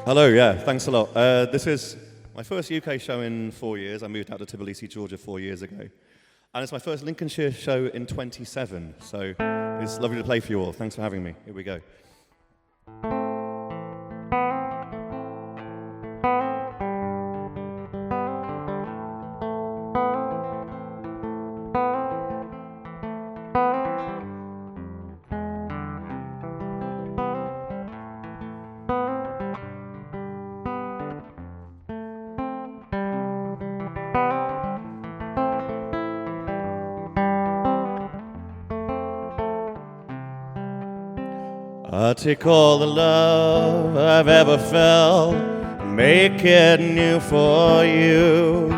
Hello, yeah, thanks a lot. This is my first UK show in 4 years. I moved out to Tbilisi, Georgia 4 years ago. And it's my first Lincolnshire show in 27, so it's lovely to play for you all. Thanks for having me. Here we go. I'll take all the love I've ever felt and make it new for you.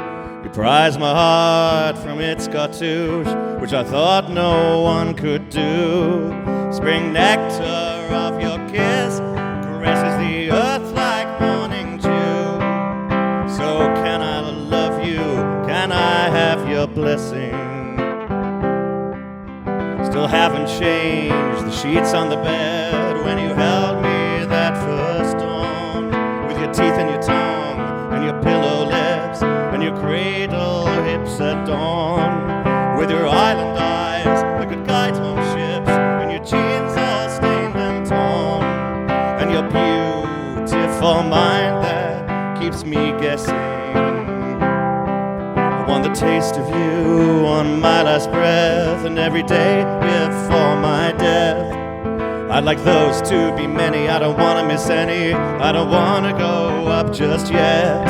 You prize my heart from its cartouche, which I thought no one could do. Spring nectar of your kiss caresses the earth like morning dew. So can I love you? Can I have your blessing? Still haven't changed the sheets on the bed when you held me that first dawn, with your teeth and your tongue and your pillow lips and your cradle hips at dawn, with your island eyes that could guide home ships and your jeans all stained and torn, and your beautiful mind that keeps me guessing. I want the taste of you on my last breath and every day before my death. I'd like those to be many, I don't want to miss any, I don't want to go up just yet.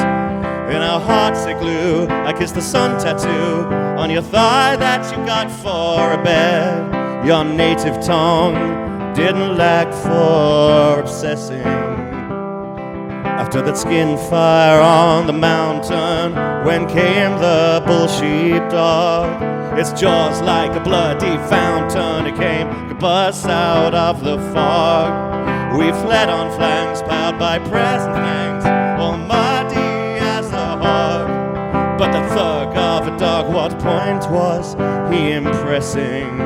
In our hearts they glue, I kiss the sun tattoo on your thigh that you got for a bed. Your native tongue didn't lack for obsessing. After that skin fire on the mountain, when came the bull sheepdog, its jaws like a bloody fountain, it came to bust out of the fog. We fled on flanks, piled by present thanks, all muddy as a hog. But the thug of a dog, what point was he impressing?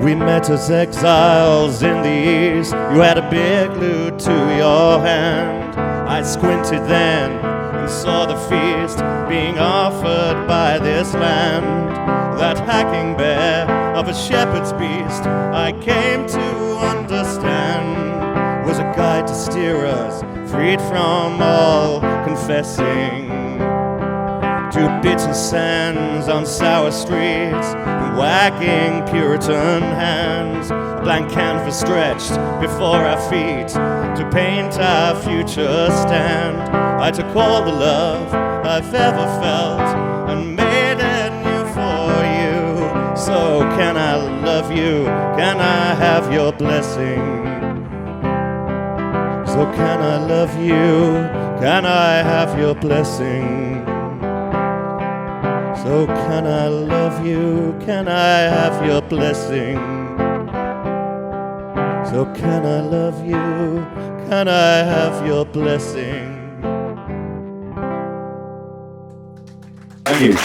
We met as exiles in the east. You had a big lute to your hand. I squinted then and saw the feast being offered by this land. That hacking bear of a shepherd's beast I came to understand was a guide to steer us freed from all confessing. To bitter sands on sour streets and wagging Puritan hands, a blank canvas stretched before our feet to paint our future stand. I took all the love I've ever felt and made it new for you. So can I love you? Can I have your blessing? So can I love you? Can I have your blessing? So can I love you? Can I have your blessing? So can I love you? Can I have your blessing? Thank you.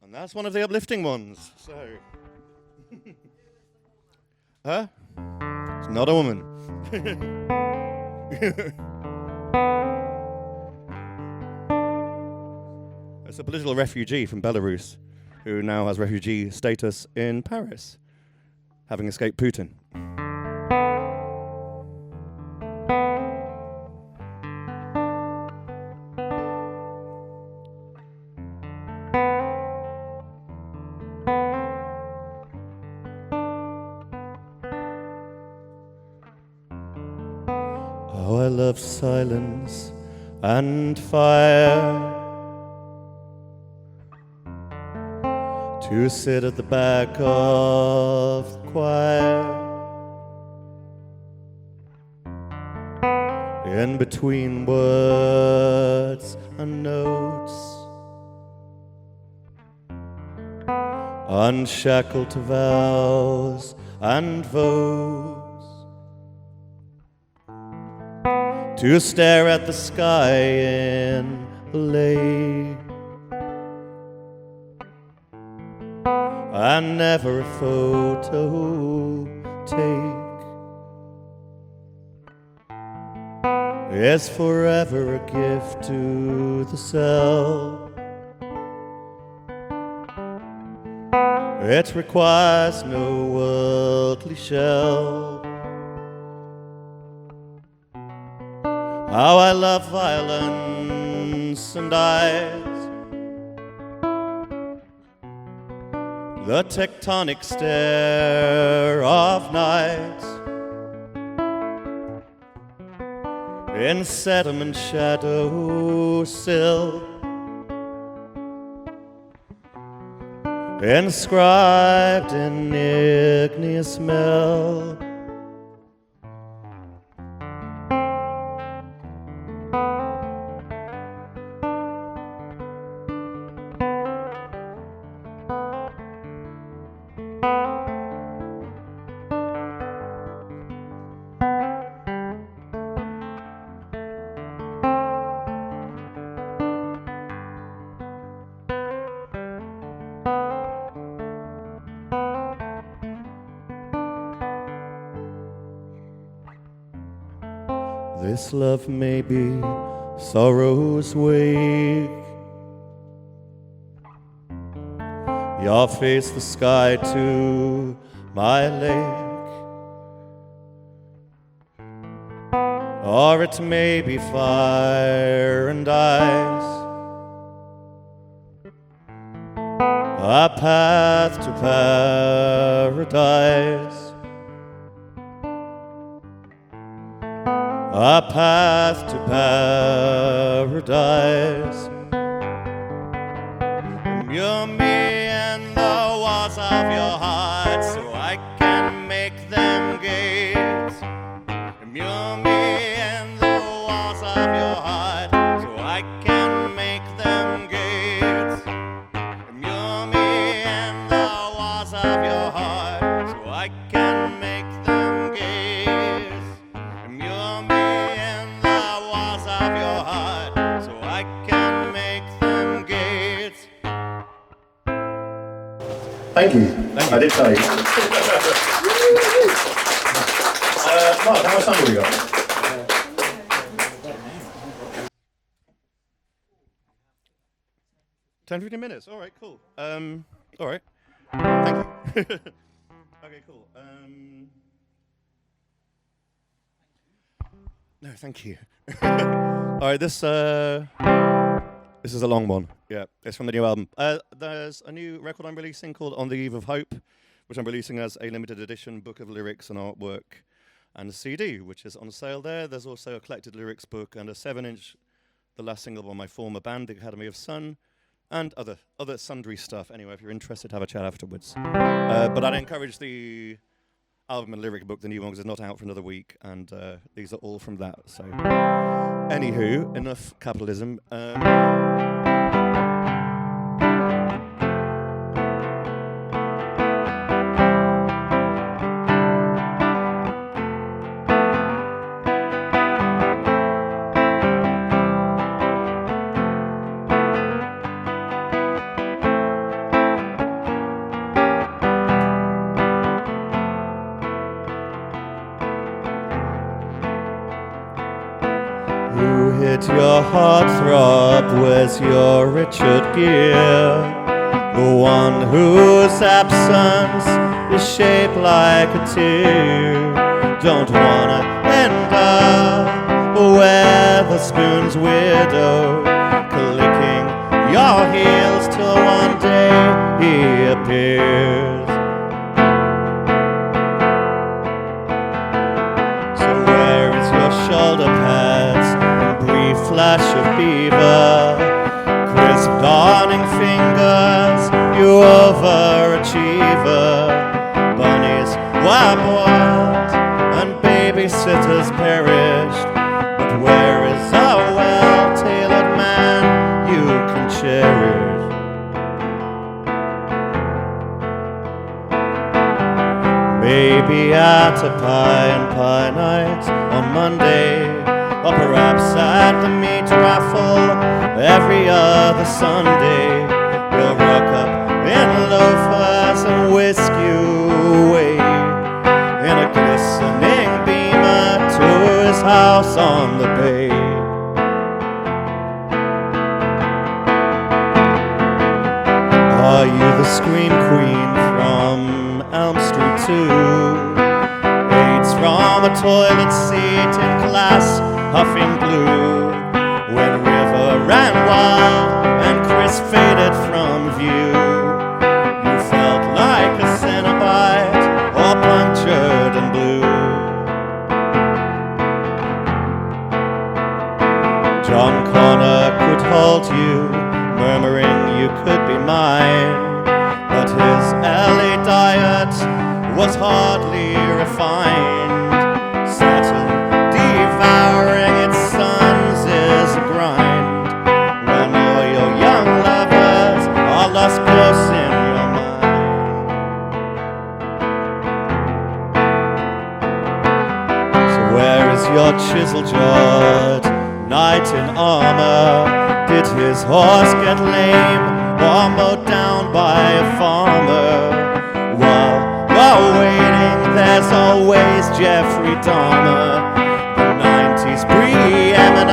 And that's one of the uplifting ones. So, huh? It's not a woman. It's a political refugee from Belarus who now has refugee status in Paris, having escaped Putin. Oh, I love silence and fire, to sit at the back of the choir, in between words and notes, unshackled to vows and votes, to stare at the sky in the lake, and never a photo take. It's forever a gift to the self. It requires no worldly shell. How I love violence and eyes, the tectonic stare of nights, in sediment shadow sill, inscribed in igneous smell. This love may be sorrow's wake. Your face the sky to my lake, or it may be fire and ice, a path to paradise. A path to paradise. Immure me in the walls of your heart, so I can make them gates. Immure me in the walls of your heart, so I can make them gates. Immure me in the walls of your heart, so I can make them gates. Immure me of your heart, so I can make them gates. Thank you. I did tell you. Mark, how much time have we got? 10-15 minutes. All right, cool. All right. Thank you. Okay, cool. No, thank you. All right, this is a long one. Yeah, it's from the new album. There's a new record I'm releasing called On the Eve of Hope, which I'm releasing as a limited edition book of lyrics and artwork, and a CD, which is on sale there. There's also a collected lyrics book and a 7-inch, the last single by my former band, the Academy of Sunn, and other sundry stuff. Anyway, if you're interested, have a chat afterwards. But I'd encourage the album and lyric book, the new one, because it's not out for another week, and these are all from that. So, anywho, enough capitalism. Your heartthrob, where's your Richard Gere? The one whose absence is shaped like a tear. Don't wanna end up where the spoon's widow, clicking your heels till one day he appears. So where is your shoulder pads? Flash of beaver, crisp dawning fingers, you overachiever. Bunnies were boiled and babysitters perished, but where is a well-tailored man you can cherish? Maybe at a pie and pie night on Monday, or perhaps at the meat raffle every other Sunday, we'll rock up in loafers lights and whisk you away in a glistening beamer to his house on the bay. Are you the scream queen from Elm Street 2? Aids from a toilet seat in class, huffing glue. When river ran wild and Chris faded from view, you felt like a Cenobite or punctured and blue. John Connor could hold you, murmuring you could be mine, but his LA diet was hardly refined. Saturn devouring its sons is a grind, when all your young lovers are lost close in your mind. So where is your chisel-jawed knight in armor? Did his horse get lame or mowed down by a farmer? While you're waiting, there's always Jeffrey Dahmer, the 90s preeminent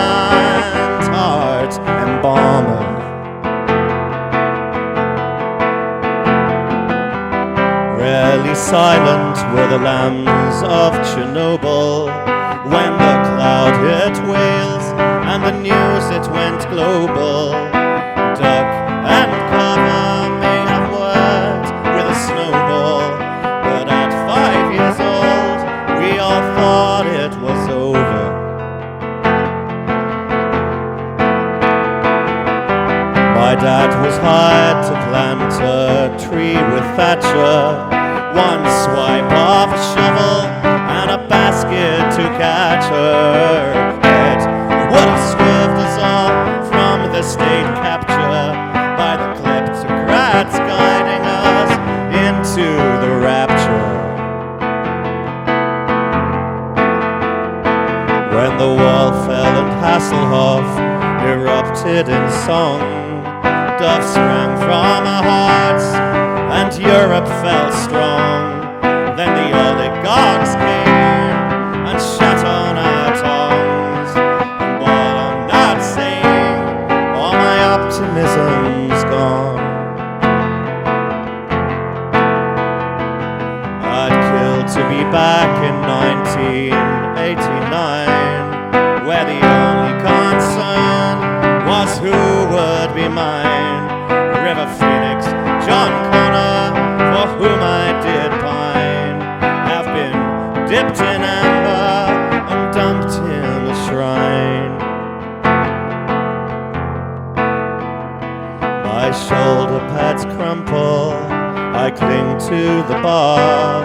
art embalmer. Rarely silent were the lambs of Chernobyl when the cloud hit Wales and the news it went global. Duck and cover may have worked with a snowball, but at 5 years old we all thought it was over. My dad was hired to plant a tree with Thatcher, one swipe of a shovel and a basket to catch her. Would have swerved us all from the state capture by the kleptocrats guiding us into the rapture. When the wall fell and Hasselhoff erupted in song, Duff sprang from our hearts and Europe fell strong. Then the oligarchs came and shat on our tongues. Optimism's gone. I'd kill to be back in 1989, where the only concern was who would be mine. River Phoenix, John Connor, for whom I did pine, have been dipped in amber and dumped in a shrine. My shoulder pads crumple, I cling to the bar,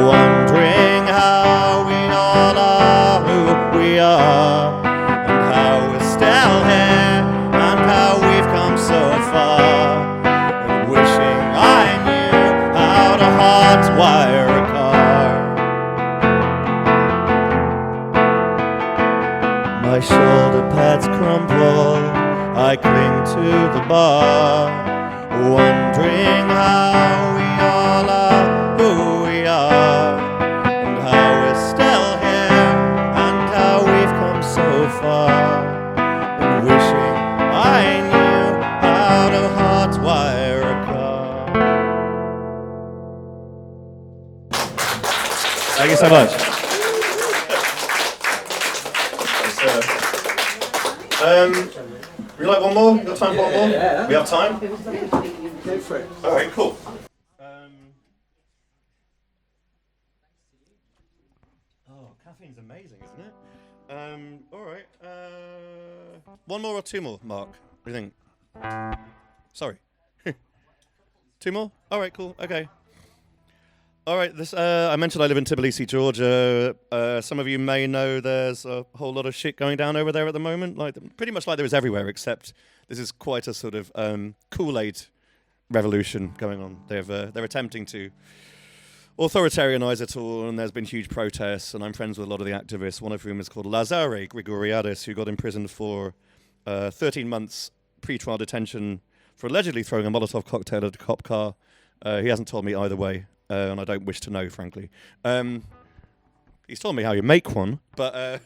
wondering how we all are who we are, and how we're still here, and how we've come so far, and wishing I knew how to hardwire a car. My shoulder pads crumple, I cling to the bar, wondering how we all are who we are, and how we're still here, and how we've come so far, and wishing I knew how to hardwire a car. Thank you so much. Would you like one more? You got time for one more? Yeah. We have time? Go for it. Alright, cool. Caffeine's amazing, isn't it? Alright. One more or two more, Mark? What do you think? Sorry. Two more? Alright, cool. Okay. Alright, this I mentioned I live in Tbilisi, Georgia. Some of you may know there's a whole lot of shit going down over there at the moment, pretty much like there is everywhere, except this is quite a sort of Kool-Aid revolution going on. They're attempting to authoritarianize it all, and there's been huge protests, and I'm friends with a lot of the activists, one of whom is called Lazare Grigoriadis, who got imprisoned for 13 months pre-trial detention for allegedly throwing a Molotov cocktail at a cop car He hasn't told me either way, and I don't wish to know, frankly. He's told me how you make one, but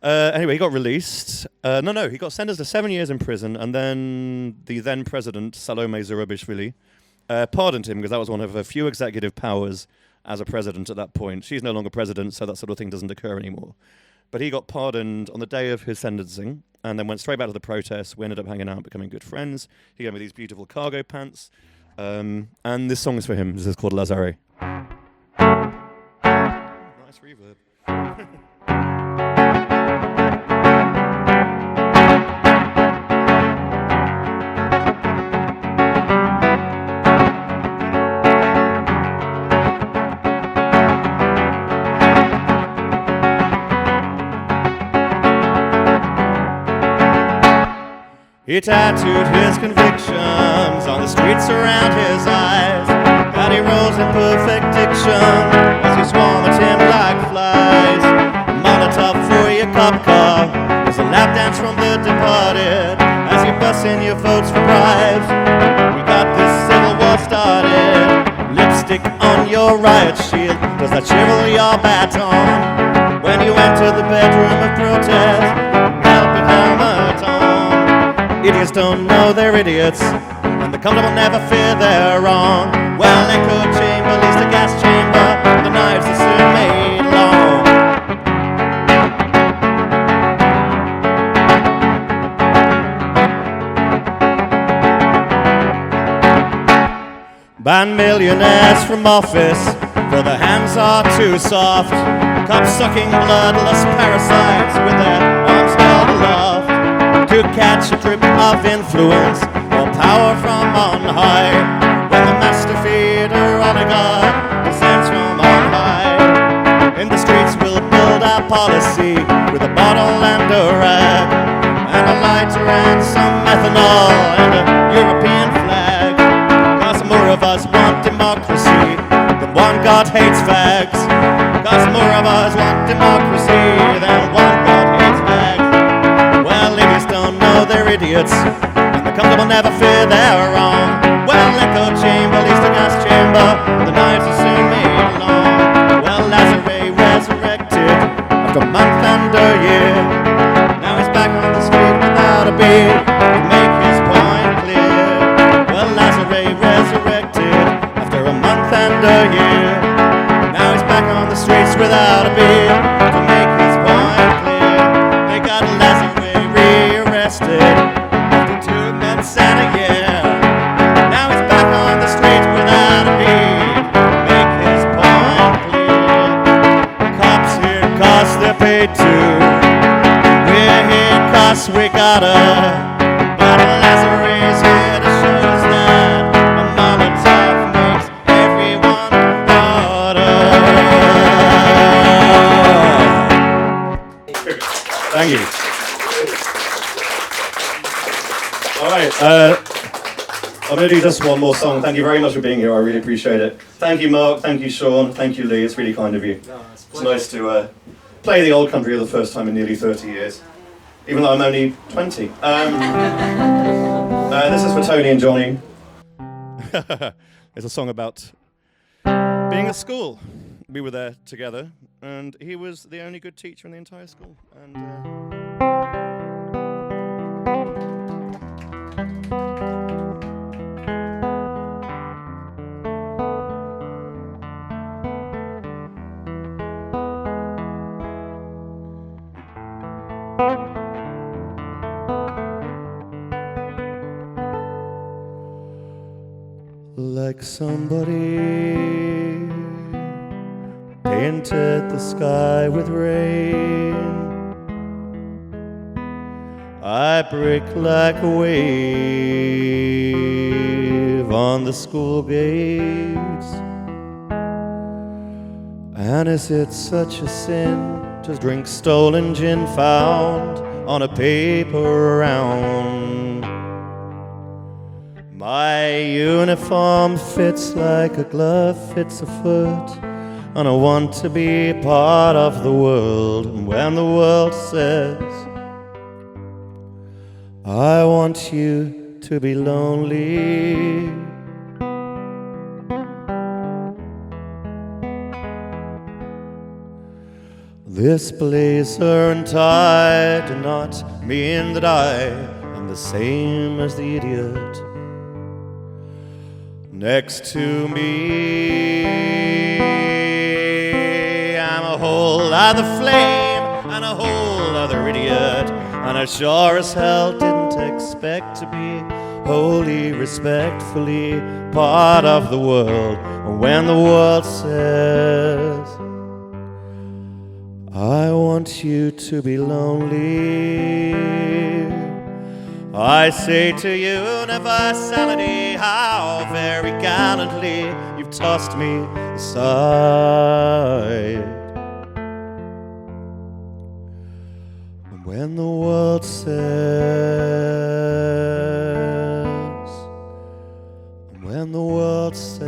anyway, he got released. He got sentenced to 7 years in prison, and then the then president, Salome Zurabishvili, pardoned him because that was one of her few executive powers as a president at that point. She's no longer president, so that sort of thing doesn't occur anymore. But he got pardoned on the day of his sentencing, and then went straight back to the protests. We ended up hanging out, becoming good friends. He gave me these beautiful cargo pants. And this song is for him. This is called Lazare. Nice reverb. He tattooed his convictions on the streets around his eyes, and he rolls in perfect diction as we swarm at him like flies. Molotov for your cop car, there's a lap dance from the departed as you bust in your votes for bribes. We got this civil war started. Lipstick on your riot shield, does that shiver your baton when you enter the bedroom of protest? Help it helmet on. Idiots don't know they're idiots, and the comfortable never fear they're wrong. Well, echo chamber leads to gas chamber, the knives are soon made long. Ban millionaires from office, for their hands are too soft. Cops sucking bloodless parasites with their arms held aloft to catch a drip of influence or power from on high. When the master feeder oligarch descends from on high, in the streets we'll build our policy with a bottle and a rag, and a lighter and some methanol and a European flag. 'Cause more of us want democracy than one God hates fags. 'Cause more of us want democracy than one God hates fags. Don't know they're idiots, and the comfortable never fear they're wrong. Well, echo chamber leads to gas chamber, the knives are soon made long. Well, Lazare resurrected after a month and a year. Now he's back on the street without a beard to make his point clear. Well, Lazare resurrected after a month and a year. Now he's back on the streets without a beard to make his point clear. They got Lazare after 2 months and a year. Now he's back on the streets without a beard, make his point clear. Cops here 'cause they're paid to, we're here 'cause we gotta. But Lazare's here to show us that a Molotov makes everyone harder. Thank you. All right, I'm going to do just one more song. Thank you very much for being here. I really appreciate it. Thank you, Mark. Thank you, Sean. Thank you, Lee. It's really kind of you. No, it's nice to play the old country for the first time in nearly 30 years, even though I'm only 20. This is for Tony and Johnny. It's a song about being at school. We were there together, and he was the only good teacher in the entire school. And like somebody painted the sky with rain, I break like a wave on the school gates. And is it such a sin to drink stolen gin found on a paper round? My uniform fits like a glove fits a foot, and I want to be part of the world. And when the world says, I want you to be lonely, This blazer and tie do not mean that I am the same as the idiot next to me. I'm a whole other flame and a whole other idiot, and I sure as hell didn't expect to be wholly respectfully part of the world. When the world says, I want you to be lonely, I say to universality, how very gallantly you've tossed me aside. When the world says, when the world says,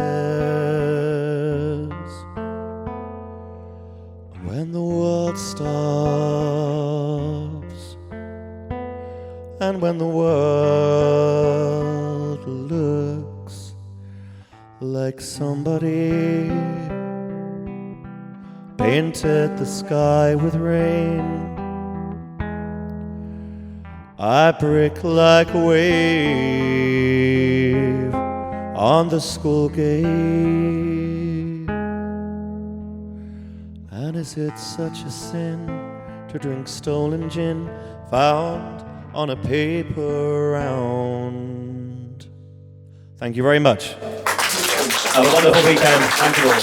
when the world stops, and when the world looks like somebody painted the sky with rain, I break like a wave on the school gate. And is it such a sin to drink stolen gin found on a paper round? Thank you very much. Have a wonderful weekend. Thank you all.